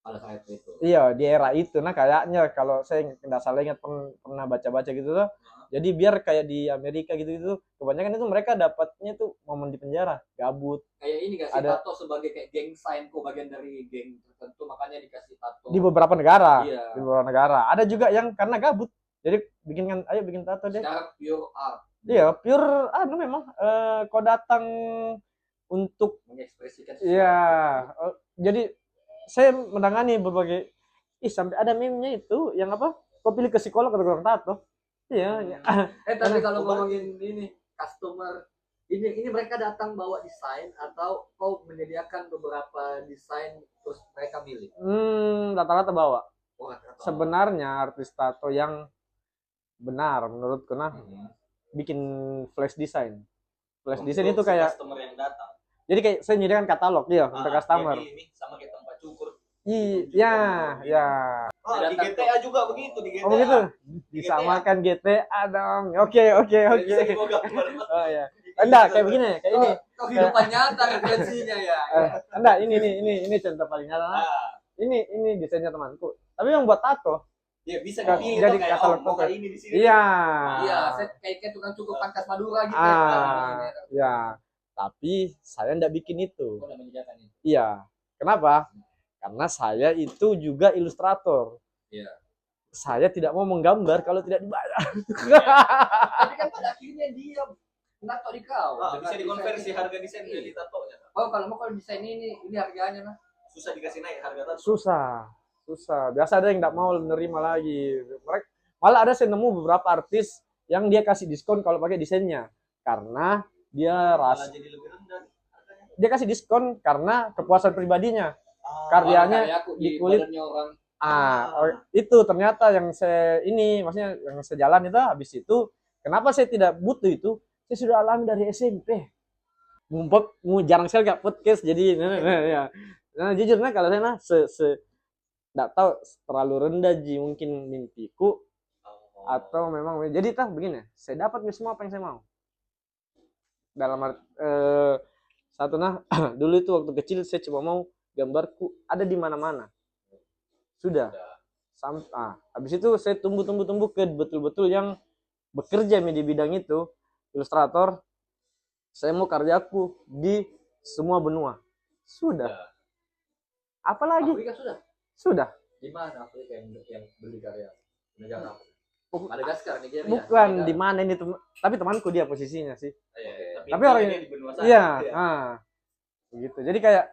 [SPEAKER 3] Pada saat itu.
[SPEAKER 2] Iya, di era itu. Nah, kayaknya kalau saya nggak salah ingat pernah baca-baca gitu tuh. Jadi biar kayak di Amerika gitu-gitu, kebanyakan itu mereka dapatnya tuh momen di penjara, gabut.
[SPEAKER 3] Kayak ini kasih
[SPEAKER 2] Ada-
[SPEAKER 3] tato sebagai kayak geng sign kok, bagian dari geng tertentu, makanya dikasih tato.
[SPEAKER 2] Di beberapa negara.
[SPEAKER 3] Iya.
[SPEAKER 2] Di beberapa negara. Ada juga yang karena gabut. Jadi ayo bikin tato deh.
[SPEAKER 3] Sekarang pure art.
[SPEAKER 2] Iya, pure memang kau datang untuk
[SPEAKER 3] Mengekspresikan sesuatu.
[SPEAKER 2] iya, jadi saya menangani berbagai sampai ada meme-nya itu yang apa? Kau pilih ke psikolog atau orang tato? Iya, iya.
[SPEAKER 3] Tapi kalau ngomongin ini customer, ini mereka datang bawa desain atau kau menyediakan beberapa desain terus mereka milih?
[SPEAKER 2] Rata-rata bawa.
[SPEAKER 3] Oh, rata-rata.
[SPEAKER 2] Sebenarnya artis tato yang benar menurutku bikin flash design. Flash design itu kayak
[SPEAKER 1] customer yang datang.
[SPEAKER 2] jadi kayak saya menyediakan katalog ya untuk customer.
[SPEAKER 1] Ini sama kayak tempat cukur.
[SPEAKER 2] Iya, ya.
[SPEAKER 1] Di GTA juga begitu di GTA.
[SPEAKER 2] Oh begitu. Disamakan GTA dong. Oke.
[SPEAKER 1] Bisa dibawa gambar.
[SPEAKER 2] Oh ya. Enggak, kayak begini, kayak ini.
[SPEAKER 3] Kehidupan nyata referensinya ya.
[SPEAKER 2] Enggak, ini contoh paling nyata. Ini desainnya temanku. Tapi yang buat tato.
[SPEAKER 1] Ya bisa
[SPEAKER 2] Jadi
[SPEAKER 1] dipilih jadi kayak
[SPEAKER 2] katalog
[SPEAKER 1] mau
[SPEAKER 2] foto.
[SPEAKER 1] ini di sini.
[SPEAKER 2] Iya.
[SPEAKER 3] Iya, saya kayak tukang cukur pangkas Madura gitu.
[SPEAKER 2] Ya. Tapi saya enggak bikin itu.
[SPEAKER 3] Kau udah menyediakan ini.
[SPEAKER 2] Iya. Kenapa? Karena saya itu juga ilustrator.
[SPEAKER 3] Iya.
[SPEAKER 2] Saya tidak mau menggambar kalau tidak dibayar.
[SPEAKER 3] Tapi kan pada akhirnya dia nato di kau.
[SPEAKER 1] Bisa dikonversi harga desain jadi tatonya.
[SPEAKER 3] Oh, kalau desain ini harganya nah.
[SPEAKER 1] Susah dikasih naik harga tato.
[SPEAKER 2] Susah. Biasa ada yang nggak mau menerima lagi. Malah ada saya nemu beberapa artis yang dia kasih diskon kalau pakai desainnya karena dia
[SPEAKER 1] Malah jadi lebih rendah harganya.
[SPEAKER 2] dia kasih diskon karena kepuasan pribadinya. Karyanya di kulit.
[SPEAKER 3] Orang.
[SPEAKER 2] Itu ternyata yang maksudnya yang sejalan itu habis itu kenapa saya tidak butuh itu? Saya sudah alami dari SMP. Ngumpet, jarang sekali gak podcast jadi ya. Nah, jujurnya kalau saya enggak tahu terlalu rendah mungkin mimpiku atau memang jadi begini, saya dapat semua apa yang saya mau. Dalam satu dulu itu waktu kecil saya cuma mau gambarku ada di mana-mana. Sudah. Habis itu saya tumbuh ke betul-betul yang bekerja di bidang itu, ilustrator. Saya mau karyaku di semua benua. Sudah. Apalagi?
[SPEAKER 3] Afrika sudah.
[SPEAKER 2] Sudah.
[SPEAKER 3] Di mana Afrika yang beli karya? Negara apa? Madagaskar, Nigeria.
[SPEAKER 2] Bukan di mana ini tapi temanku dia posisinya sih.
[SPEAKER 1] Tapi
[SPEAKER 2] orang
[SPEAKER 1] ini di benua sana.
[SPEAKER 2] Iya, begitu. Jadi kayak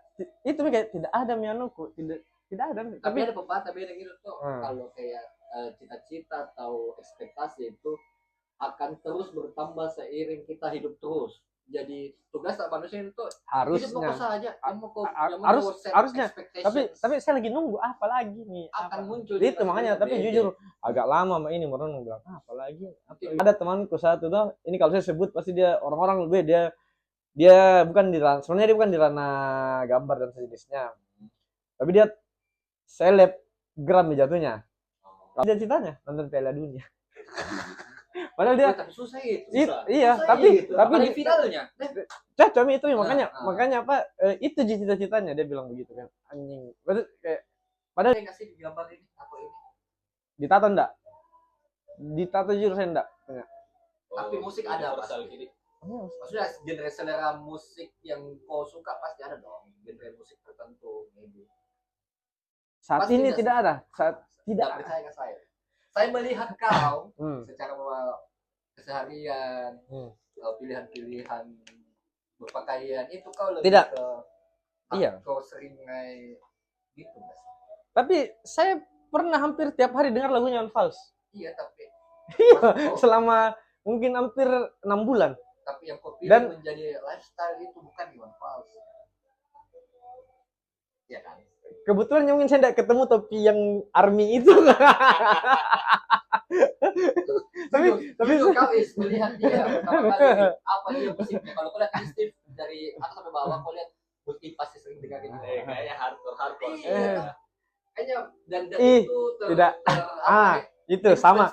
[SPEAKER 2] itu kayak tidak ada mianuku, tidak ada.
[SPEAKER 3] Tapi ada pepatah beda gitu tuh. Kalau kayak cita-cita atau ekspektasi itu akan terus bertambah seiring kita hidup terus. Jadi tugas manusia itu
[SPEAKER 2] harusnya
[SPEAKER 3] saja.
[SPEAKER 2] harusnya. Tapi saya lagi nunggu apa lagi nih?
[SPEAKER 3] Akan muncul.
[SPEAKER 2] Itu makanya. Tapi jujur agak lama sama ini merenung bilang apa lagi? Ada temanku satu tuh. Ini kalau saya sebut pasti dia orang-orang lebih dia bukan di ranah, sebenarnya dia bukan di ranah gambar dan sejenisnya. Tapi dia selebgram jatuhnya. Dia citanya nonton Piala Dunia. Padahal dia
[SPEAKER 3] tapi susah itu.
[SPEAKER 2] Iya, tapi
[SPEAKER 3] finalnya.
[SPEAKER 2] Cocok itu makanya apa itu cita-citanya dia bilang begitu kan. Anjing. Berarti kayak Padahal
[SPEAKER 3] Saya kasih gambar ini atau ini.
[SPEAKER 2] ditato enggak? Ditato jujur saya enggak.
[SPEAKER 3] Tapi musik ada
[SPEAKER 1] universal
[SPEAKER 3] pasti.
[SPEAKER 1] gini.
[SPEAKER 3] Maksudnya genre selera musik yang kau suka pasti ada dong. Genre musik tertentu, maybe.
[SPEAKER 2] Saat
[SPEAKER 3] Pasti
[SPEAKER 2] ini
[SPEAKER 3] ada.
[SPEAKER 2] tidak ada. Saat
[SPEAKER 3] Tidak
[SPEAKER 2] tidak.
[SPEAKER 3] percaya ke saya. Saya melihat kau
[SPEAKER 2] Hmm.
[SPEAKER 3] secara keseharian,
[SPEAKER 2] Hmm.
[SPEAKER 3] pilihan-pilihan berpakaian itu kau lebih
[SPEAKER 2] Tidak.
[SPEAKER 3] ke
[SPEAKER 2] Iya.
[SPEAKER 3] kau sering naik gitu Mas.
[SPEAKER 2] Tapi saya pernah hampir tiap hari dengar lagunya On Fals.
[SPEAKER 3] Iya tapi
[SPEAKER 2] Selama mungkin hampir 6 bulan.
[SPEAKER 3] tapi yang kau pilih
[SPEAKER 2] Dan-
[SPEAKER 3] menjadi lifestyle itu bukan Iwan Fals. Iya kan?
[SPEAKER 2] Kebetulan mungkin saya tidak ketemu topi yang army itu. tapi
[SPEAKER 3] Jujur, kau is melihat dia pertama kali apa dia musiknya. Kalau kau lihat Steve dari atas sampai bawah kau lihat musik pasti sering dengerin.
[SPEAKER 1] Kayaknya hardcore sih.
[SPEAKER 3] Iya. Kayaknya dan
[SPEAKER 2] Ih,
[SPEAKER 3] itu
[SPEAKER 2] tidak.
[SPEAKER 3] apa ya?
[SPEAKER 2] Itu sama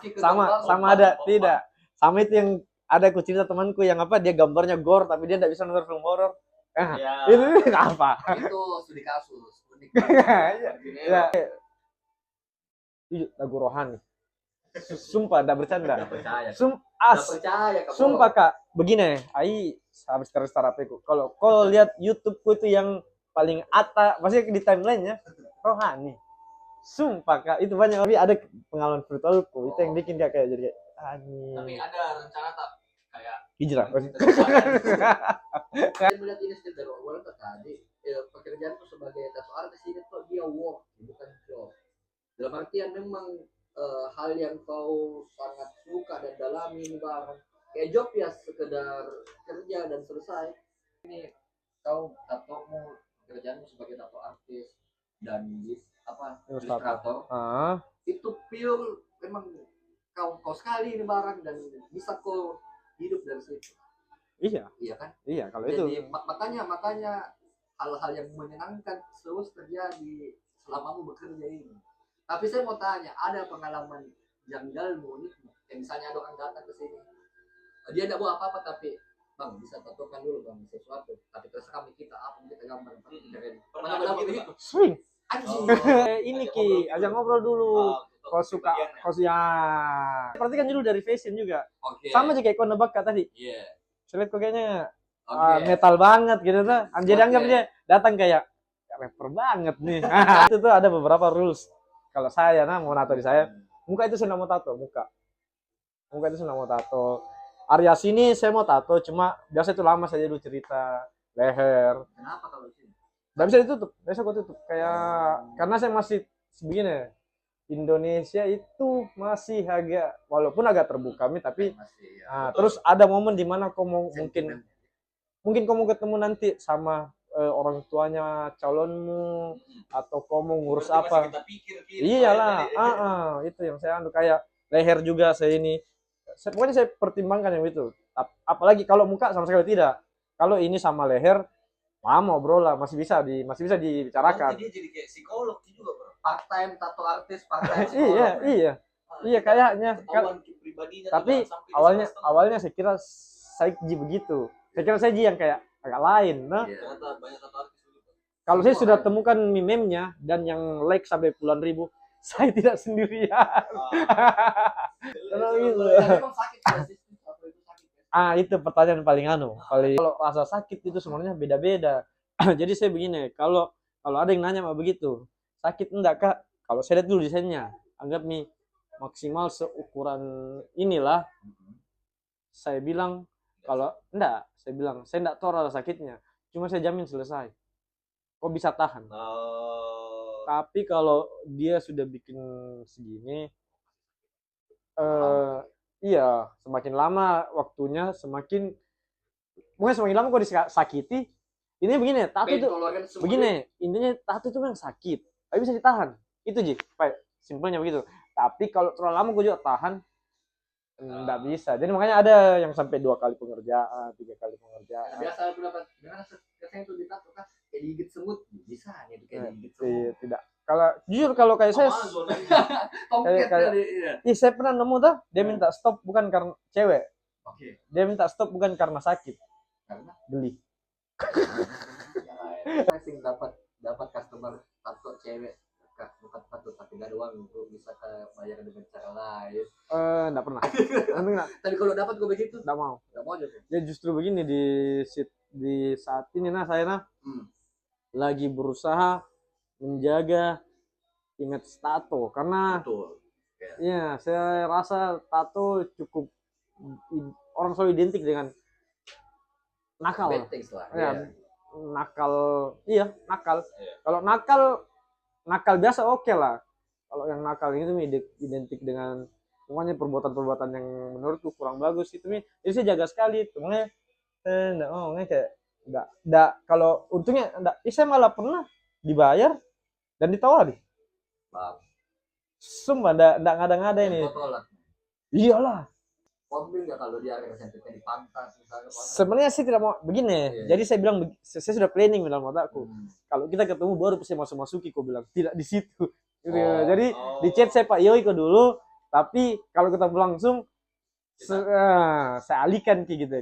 [SPEAKER 2] ada tidak. Sama itu yang ada aku cerita temanku yang apa dia gambarnya gore tapi dia tidak bisa nonton film horor.
[SPEAKER 1] Ya.
[SPEAKER 2] Itu apa?
[SPEAKER 3] Itu studi kasus. Unik.
[SPEAKER 2] Ya. Itu lagu rohani. Sumpah tidak bercanda.
[SPEAKER 3] Nggak percaya.
[SPEAKER 2] As.
[SPEAKER 3] Nggak percaya kamu.
[SPEAKER 2] Sumpah Kak, begini, ai habis restart HP ku. Kalau kau lihat YouTube-ku itu yang paling atas, maksudnya di timeline-nya rohani. Sumpah Kak, itu banyak tapi ada pengalaman spiritualku itu yang bikin kayak jadi kayak
[SPEAKER 3] Tapi
[SPEAKER 2] anjing.
[SPEAKER 3] ada rencana tak kayak
[SPEAKER 2] Hijrah.
[SPEAKER 3] saya melihat ini setiap dari awal tadi pekerjaan itu sebagai tato artis ini tuh dia work bukan job. Dalam artian memang hal yang kau sangat suka dan dalami ini bareng. Kayak job ya sekedar kerja dan selesai. Ini kau tatomu pekerjaanmu sebagai tato artis dan ilustrator
[SPEAKER 2] Ah,
[SPEAKER 3] itu pure memang kau sekali ini barang dan bisa kau hidup dari situ.
[SPEAKER 2] iya,
[SPEAKER 3] Iya kan?
[SPEAKER 2] iya kalau
[SPEAKER 3] Jadi
[SPEAKER 2] itu.
[SPEAKER 3] makanya hal-hal yang menyenangkan terus terjadi selamamu bekerja ini. Tapi saya mau tanya, ada pengalaman janggalmu nih? Kayak misalnya ada orang datang ke sini, dia tidak bawa apa-apa tapi bang bisa tatokan dulu bang sesuatu, tapi terus kami kita apa kita gambar keren.
[SPEAKER 1] Pernah
[SPEAKER 3] Pernah
[SPEAKER 1] begitu,
[SPEAKER 3] begitu?
[SPEAKER 2] Swing.
[SPEAKER 3] Anjing.
[SPEAKER 2] Ini Ki, ajak ngobrol dulu. Kau suka, kau ya. Perhatikan dulu dari fashion juga.
[SPEAKER 3] Oke.
[SPEAKER 2] Sama aja kayak kau nebak Kak tadi.
[SPEAKER 3] Iya.
[SPEAKER 2] Saya lihat kok kayaknya
[SPEAKER 3] Oke.
[SPEAKER 2] metal banget gitu tuh. Jadi
[SPEAKER 3] Oke.
[SPEAKER 2] anggap dia datang kayak rapper banget nih. Itu tuh ada beberapa rules. Kalau saya mau nato di saya, muka itu saya nggak mau tato, muka itu saya nggak mau tato. Area sini saya mau tato, cuma biasa itu lama saja dulu cerita leher.
[SPEAKER 3] Kenapa kalau di sini?
[SPEAKER 2] Nggak bisa ditutup, biasa gua tutup. Kayak karena saya masih begini. Indonesia itu masih agak walaupun agak terbuka nih tapi
[SPEAKER 3] Masih ya.
[SPEAKER 2] terus ada momen di mana kau mau mungkin kau mau ketemu nanti sama orang tuanya calonmu atau kau mau ngurus
[SPEAKER 1] Berarti masih
[SPEAKER 2] apa.
[SPEAKER 1] kita pikir,
[SPEAKER 2] Iyalah, itu yang saya kayak leher juga saya ini. Pokoknya saya pertimbangkan yang itu. Apalagi kalau muka sama sekali tidak. Kalau ini sama leher, lama bro lah, masih bisa dibicarakan.
[SPEAKER 1] Dia jadi kayak psikolog juga bro.
[SPEAKER 3] Part time tato artis, part time
[SPEAKER 2] Iya kayaknya.
[SPEAKER 1] Ketahuan pribadinya.
[SPEAKER 2] Tapi awalnya saya kira Saiji begitu. Saya kira Saiji yang kayak agak lain. Nah,
[SPEAKER 1] ternyata banyak tato artis begitu.
[SPEAKER 2] kalau saya sudah temukan meme-nya dan yang like sampai puluhan ribu, saya tidak sendirian. Kalau gitu.
[SPEAKER 3] Memang sakit ya sih. Tato itu sakit ya.
[SPEAKER 2] Itu pertanyaan paling kalau rasa sakit itu sebenarnya beda-beda. Jadi saya begini, kalau ada yang nanya mah begitu, sakit enggak Kak? Kalau saya lihat dulu desainnya, anggap nih maksimal seukuran inilah. Saya bilang kalau enggak, saya enggak tahu rasa sakitnya, cuma saya jamin selesai. Kok bisa tahan? Tapi kalau dia sudah bikin segini, iya, semakin lama waktunya semakin lama kok disakiti. Ini begini, tato itu begini, intinya tato itu memang sakit, tapi bisa ditahan. Itu Ji, simpelnya begitu. Tapi kalau terlalu lama gue juga tahan, nggak bisa. Jadi makanya ada yang sampai 2 kali pengerjaan, 3 kali pengerjaan.
[SPEAKER 3] Biasa aku dapat gimana rasanya itu ditato kan kayak digigit semut bisa nih itu kayak digigit semut.
[SPEAKER 2] Tidak. Kalau kayak saya
[SPEAKER 3] Konkret
[SPEAKER 2] kayak-
[SPEAKER 3] kali iya.
[SPEAKER 2] saya pernah nemu tuh dia minta stop bukan karena cewek.
[SPEAKER 3] Oke.
[SPEAKER 2] Dia minta stop bukan karena sakit,
[SPEAKER 3] Karena
[SPEAKER 2] geli.
[SPEAKER 3] sing dapat customer tato cewek kak bukan patut tapi gak ada uang untuk bisa ke bayar dengan cara lain.
[SPEAKER 2] Enggak pernah. Enggak,
[SPEAKER 3] Tapi kalau dapat gue begitu
[SPEAKER 2] enggak mau.
[SPEAKER 3] gak mau aja tuh.
[SPEAKER 2] Ya justru begini di saat ini saya lagi berusaha menjaga image tato karena
[SPEAKER 3] Betul.
[SPEAKER 2] ya saya rasa tato cukup orang selalu identik dengan nakal.
[SPEAKER 3] Benteng lah.
[SPEAKER 2] Ya, nakal. Iya, nakal.
[SPEAKER 1] Iya.
[SPEAKER 2] Kalau nakal biasa oke lah. Kalau yang nakal itu identik dengan semuanya perbuatan-perbuatan yang menurutku kurang bagus itu nih. Jadi saya jaga sekali itu. Makanya enggak mau kayak enggak kalau untungnya enggak saya malah pernah dibayar dan ditawari.
[SPEAKER 3] Bang.
[SPEAKER 2] Sumpah enggak ngada-ngada ini.
[SPEAKER 3] Tolak.
[SPEAKER 2] Iyalah.
[SPEAKER 3] Kombil nggak kalau dia ada sentetnya di pantat misalnya?
[SPEAKER 2] Sebenarnya saya tidak mau begini.
[SPEAKER 3] Iya.
[SPEAKER 2] Jadi saya bilang saya sudah planning dalam otakku. Kalau kita ketemu baru saya masuk-masuki, kau bilang tidak di situ. Gitu. Jadi di chat saya Pak Yoiko dulu, tapi kalau ketemu langsung saya alihkan kayak gitu.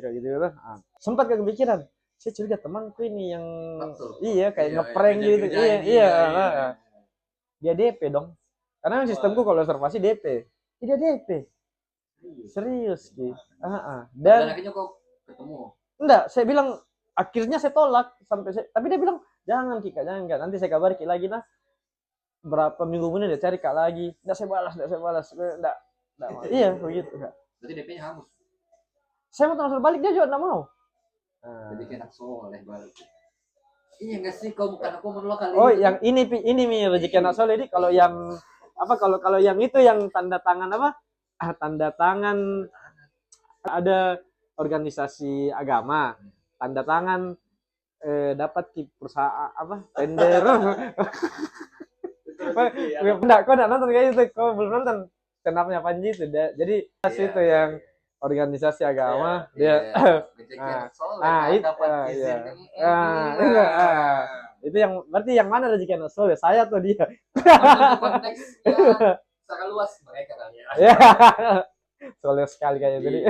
[SPEAKER 2] Sempat kepikiran, saya curiga temanku ini yang iya kayak ngeprank gitu. Iya. Dia DP dong. Karena sistemku kalau reservasi DP. Dia DP. Serius Ki. Dan
[SPEAKER 3] akhirnya kok ketemu.
[SPEAKER 2] enggak, saya bilang akhirnya saya tolak tapi dia bilang jangan Kika, jangan Kak. Nanti saya kabari Ki lagi nah. Berapa minggu kemudian dia cari Kak lagi. Enggak saya balas. Enggak mau. Iya, begitu Kak.
[SPEAKER 3] Berarti DP-nya hangus.
[SPEAKER 2] Saya mau transfer balik dia juga enggak mau.
[SPEAKER 3] Jadi kayak anak soleh balik. Iya enggak sih kau bukan aku menolak kali.
[SPEAKER 2] Oh, yang ini Mi rezeki anak soleh ini kalau yang apa kalau yang itu yang tanda tangan apa? Tanda tangan ada organisasi agama tanda tangan dapat perusahaan apa tender kau enggak nonton kayak itu kau belum nonton stand up-nya Panji itu jadi itu yang organisasi agama dia itu yang berarti yang mana rezeki anak soleh saya atau dia
[SPEAKER 3] konteksnya sangat luas mereka kali ya.
[SPEAKER 2] Soleh sekali kayak tadi.